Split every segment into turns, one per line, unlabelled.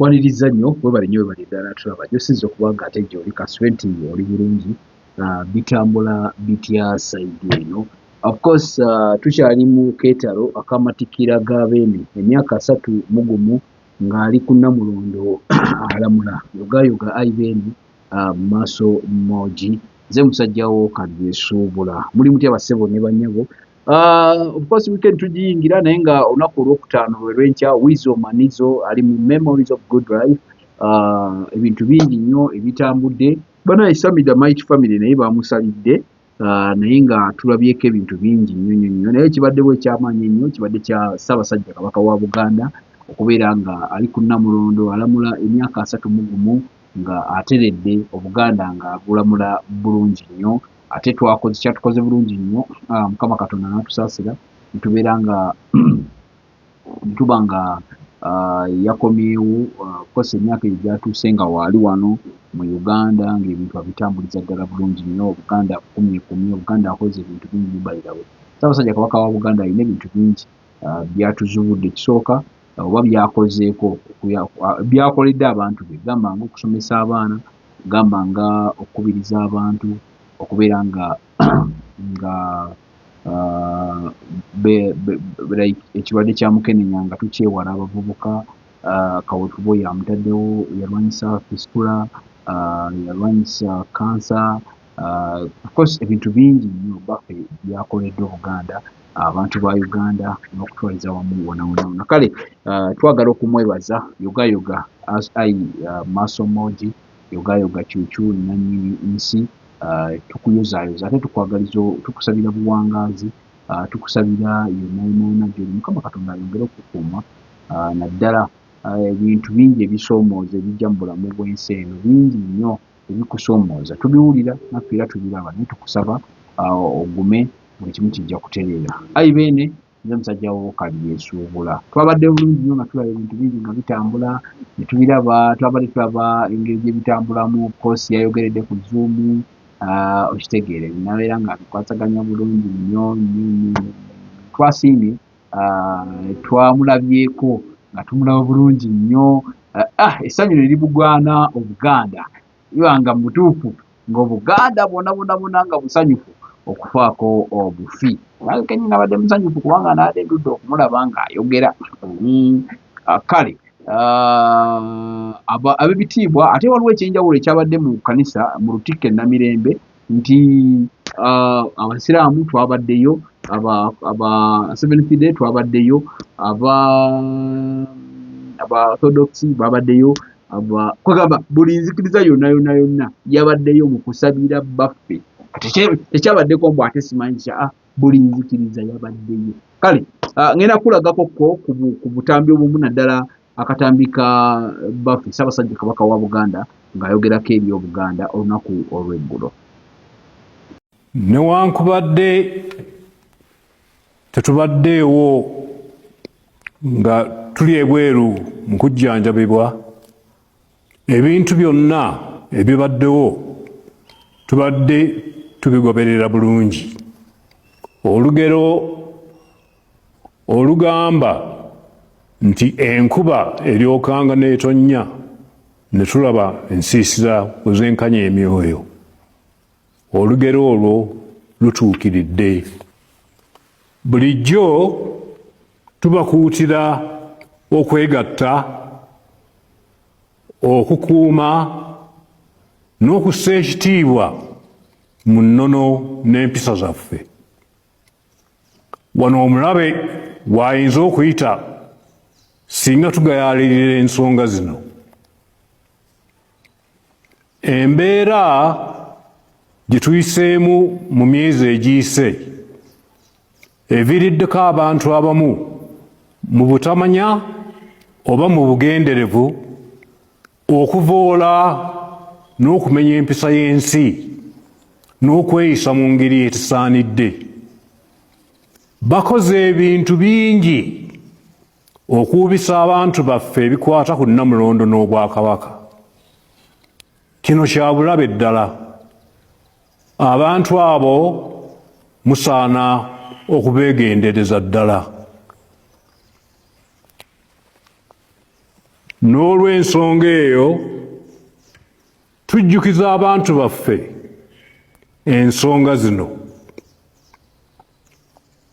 nkwaniriza nnyo webale nnyo webale ddala tulaba gyosinza okuba nga ate gy'oli kasube nti oli bulungi bitambula bitya sayidi eno. Of course tukyali mu keetalo ak'amatikkira ga Beene emyaka 3 mu gumu ng'ali ku Namulondo alamula Yuga Ivan maaso moji nze musajjawo Kadyesuubula muli mutya bassebo ne bannyabo. Of course weekend tugiyingira naye nga olunaku olwokutaano lwe lwenkya Wizo Manizo ali mu Memories of Good Life. Ebintu bingi nnyo ebitambudde banaye Samida Might Family naye bamusalidde naye nga tulabyeko ebintu bingi nnyo naye kibadde bwe kyamaanyi ennyo kibadde kya Ssaabasajja Kabaka wa Buganda okubeera nga ali ku Namulondo alamula emyaka 3 mu gumu nga ateredde Obuganda nga abulamula bulungi nnyo ate kyatukoze bulungi nnyo Mukama Katonda n'atusaasira nitubeera nga tuba nga yakomyewo kosa emyaka egyo gyatuuse nga waali wano mu Uganda ng'ebintu abitambuliza ddala bulungi nnyo Obuganda akumye Obuganda akoze ebintu bingi bibalirawe. Ssaabasajja Kabaka wa Buganda alina ebintu bingi byatuzubudde ekisooka oba byakozeeko byakoledde abantu be gamba nga okusomesa abaana gamba nga okukubiriza abantu okubeera nga ekirwadde kya mukenenya nga tukyewala abavubuka. Kaweefube yamutaddewo yalwanyisa fistula yalwanyisa kansa of course ebintu bingi nnyo baffe byakoledde Obuganda abantu ba Uganda n'okutwaliza wamu wona kale twagala okumwebaza Yuga maaso moji Yuga Cuucu nannyini nsi tukuyozaayoza ate tukusabira buwangaazi tukusabira yonna gy'oli Mukama Katonda ayongere okukuuma naddala ebintu bingi ebisoomooza ebijja mu bulamu bw'ensi eno bingi nnyo ebikusoomooza tubiwulira naffe era tubiraba naye tukusaba ogume buli kimu kijja kutereera. Beene nze musajjawo Kadyesuubula twabadde bulungi nnyo nga tulaba ebintu bingi nga bitambula ne tubiraba twabadde tulaba engeri gye bitambulamu koosi yayogeredde ku Zoom okitegeere binabeera nga bikwasaganya bulungi nnyo twasiimye twamulabyeko nga tumulaba bulungi nnyo essanyu ne libugwana Obuganda ibanga mutuufu ng'Obuganda bwonna nga busanyufu okufaako obufi kenyini nabadde musanyufu kubanga naadde ndudde okumulaba ng'ayogera kale ab'ebitiibwa ate waliwo ekyenjawulo ekyabadde mu kkanisa mu Lutikko e Namirembe nti Abasiraamu twabaddeyo aba Seventh Day twabaddeyo aba Orthodox babaddeyo kwegamba buli nzikiriza yonna yabaddeyo mu kusabira baffe tekyabaddeko mbw ate simanyi buli nzikiriza yabaddeyo. Kale ngenda kulagako ku butambi obumu naddala akatambi ka baffe Ssaabasajja Kabaka wa Buganda ng'ayogerako eri Obuganda olunaku olw'eggulo.
Newankubadde tetubaddeewo nga tuli ebweru mu kujjanjabibwa ebintu byonna ebibaddewo tubadde tubigoberera bulungi. Olugero olugamba nti enkuba eryokanga n'etonnya ne tulaba ensiisira bwezenkanya emyoyo. Olugero olwo lutuukiridde. Bulijjo tubakuutira okwegatta, okukuuma n'okussa ekitiibwa mu nnono n'empisa zaffe. Wano omulabe w'ayinza okuyita singa tugayaalirira ensonga zino. Embeera gye tuyiseemu mu myezi egiyise eviiriddeko abantu abamu mu butamanya oba mu bugenderevu okuvoola n'okumenya empisa y'ensi n'okweyisa mu ngeri etisaanidde. Bakoze ebintu bingi okuubisa abantu baffe ebikwata ku Namulondo n'Obwakabaka. Kino kya bulabe ddala. Abantu abo musaana okubeegendereza ddala. N'olw'ensonga eyo tujjukiza abantu baffe ensonga zino.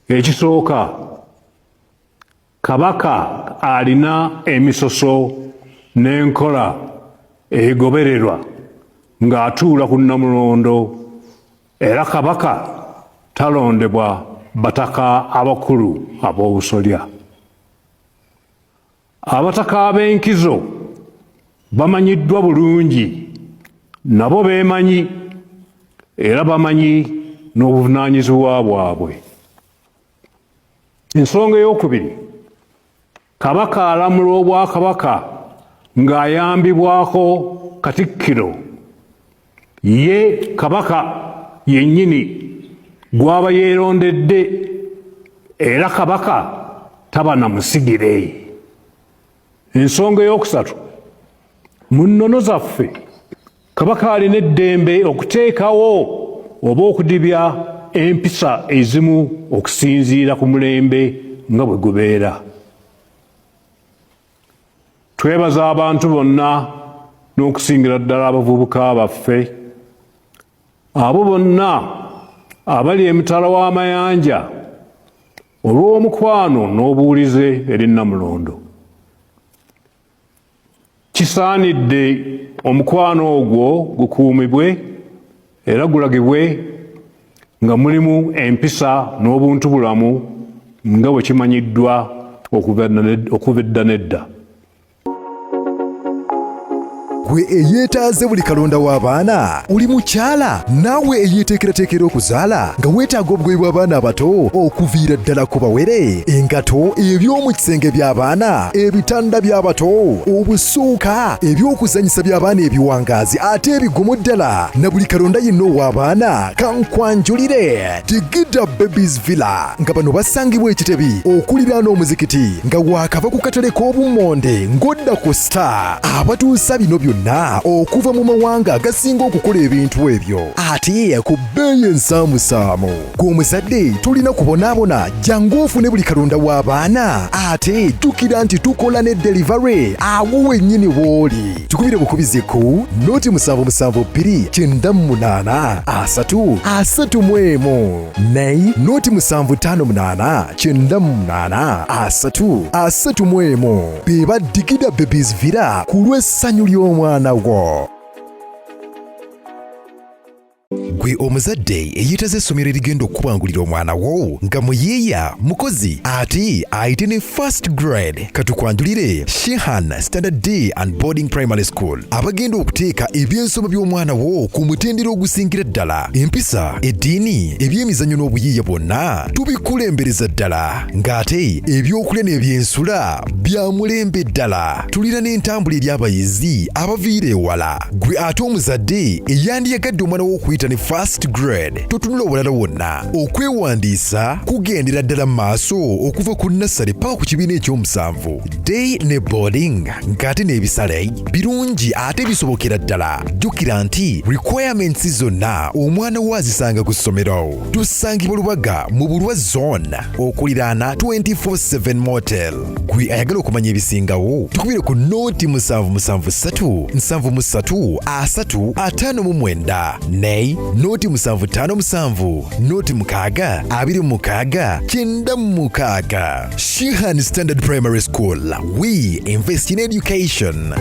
Ekisooka, Kabaka alina emisoso n'enkola egobererwa ng'atuula ku Namulondo, era Kabaka talondebwa bataka abakulu ab'obusolya. Abataka ab'enkizo bamanyiddwa bulungi, nabo beemanyi era bamanyi n'obuvunaanyizibwa bwabwe. Ensonga ey'okubiri, Kabaka alamula Obwakabaka ng'ayambibwako Katikkiro. Ye Kabaka yennyini gw'aba yeerondedde, era Kabaka taba na musigire. Ensonga ey'okusatu, mu nnono zaffe Kabaka alina eddembe okuteekawo oba okudibya empisa ezimu okusinziira ku mulembe nga bwe gubeera. Twebaza abantu bonna n'okusingira ddala abavubuka baffe, abo bonna abali emitala w'amayanja olw'omukwano n'obuwulize eri Namulondo. Kisaanidde omukwano ogwo gukuumibwe era gulagibwe nga mulimu empisa n'obuntubulamu nga bwe kimanyiddwa okuva edda n'edda.
Gwe eyeetaaze buli kalonda w'abaana, oli mukyala naawe eyeeteekerateekera okuzaala nga weetaaga obugoye bw'abaana abato okuviira ddala ku bawere, engato, eby'omu kisenge by'abaana, ebitanda by'abato, obusuuka, eby'okuzanyisa by'abaana ebiwangaazi ate ebigumu ddala, na buli kalonda yenna ow'abaana kankwanjulire Tigida Babies Villa nga bano basangibwa Ekitebi okuliraana omuzikiti nga waakava ku katale k'obummonde ng'odda ku Star. Abatuusa bino byonna okuva mu mawanga agasinga okukola ebintu ebyo ate ku bbeeyi ensaamusaamu. Gw'omuzadde tulina kubonaabona, jangu ofune buli kalonda w'abaana ate jjukira nti tukola ne delivery awo wennyini w'oli. Tukubire bukubizi ku 0772 98 naye 0758 beba Tigida Babies Villa ku lw'essanyu ly'omwana wo. Gwe omuzadde eyeetaze essomero erigenda okukubangulira omwana wo nga muyiiya mukozi ate ayite ne first grade, katukwanjulire Shehan Standard Day and Boarding Primary School abagenda okuteeka ebyensoma by'omwana wo ku mutendera ogusingira ddala. Empisa, eddiini, ebyemizannyo n'obuyiiya bwonna tubikulembereza ddala, ng'ate ebyokulya n'ebyensula bya mulembe ddala. Tulina n'entambula eri abayizi abaviira ewala. Gwe ate omuzadde eyandiyagadde omwana wo okuyita ne first grade, totunula obulala wonna. Okwewandiisa kugendera ddala mu maaso okuva ku nursery paka ku kibiina eky'omusanvu. Day ne boarding ng'ate n'ebisale birungi ate bisobokera ddala. Jjukira nti requirements zonna omwana wo azisanga ku ssomero. Tusangibwa Lubaga mu Bulwa Zone okuliraana 24/7 Motel. Gwe ayagala okumanya ebisingawo tukubire ku 0773 73 359 ne 0757 06 26 96. Shehan Standard Primary School. We invest in education.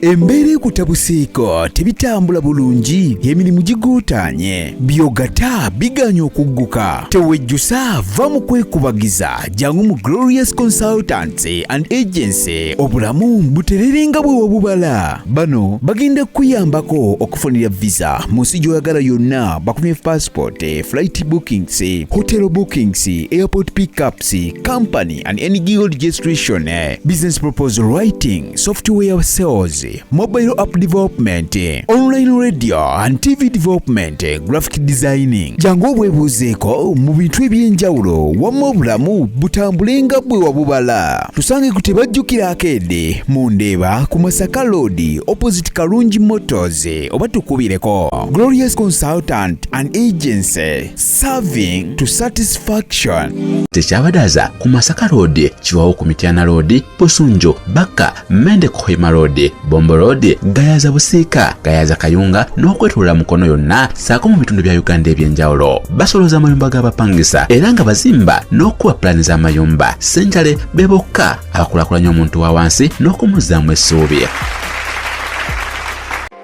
Embeera ekutabuseeko tebitambula bulungi, emirimu giguutaanye, byogata biganya okugguka. Tewejjusa, va mu kwekubagiza, jangu mu Glorious Consultancy and Agency. Obulamu butererenga bwe wabubala. Bano bagenda kuyambako okufunira visa mu nsi gy'oyagala yonna, bakumye passport, flight bookings, hotel bookings, airport pickups, company and any gig registration, business proposal writing, software sales,
mobile app development, online radio and TV development, graphic designing. Jangu obwebuuzeeko mu bintu eby'enjawulo wamma obulamu butambulenga bwe wabubala. Tusange ku Tebajjukira Arcade mu Ndeeba ku Masaka Road opposite Kalungi Motors oba tukubireko. Glorious Consultant and Agency, serving to satisfaction.
Tekyabadaza ku Masaka Road, Chiwawo ku Mityana Road, Busunjo, Baka, Mende Kohima Road, Bombo Road, Gayaza Busiika, Gayaza Kayunga n'okwetulula Mukono yonna saako mu bitundu bya Uganda eby'enjawulo. Basoloza amayumba g'abapangisa era nga bazimba n'okuwa pulaani z'amayumba. Senjale bebokka abakulaakulanya omuntu wa wansi n'okumuzzaamu essuubi.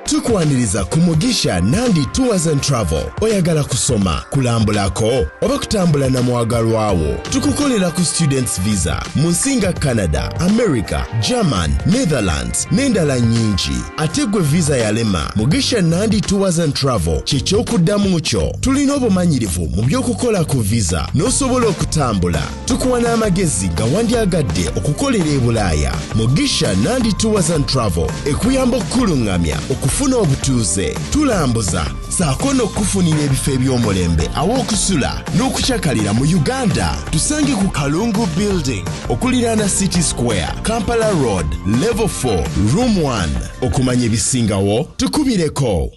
Tukwaniriza ku Mugisha Nandi Tours and Travel. Oyagala kusoma, kulambulako oba kutambula na mwagalwawo. Tukukolera ku students visa mu nsi nga Canada, America, German, Netherlands n'endala nnyingi. Ate gwe visa yalema, Mugisha Nandi Tours and Travel ky'ekyokuddamu kyo. Tulina obumanyirivu mu by'okukola ku visa n'osobola okutambula. Tukuwa n'amagezi ga wandyagadde okukolera e Bulaaya. Mugisha Nandi Tours and Travel ekuyamba okkulungamya okufuna obutuuze. Tulambuza saako n'okufunira ebifo eby'omulembe aw'okusula n'okukyakalira mu Uganda. Tusange ku Kalungu Building okuliraana City Square, Kampala Road, Level 4, Room 1. Okumanya ebisingawo tukubireko.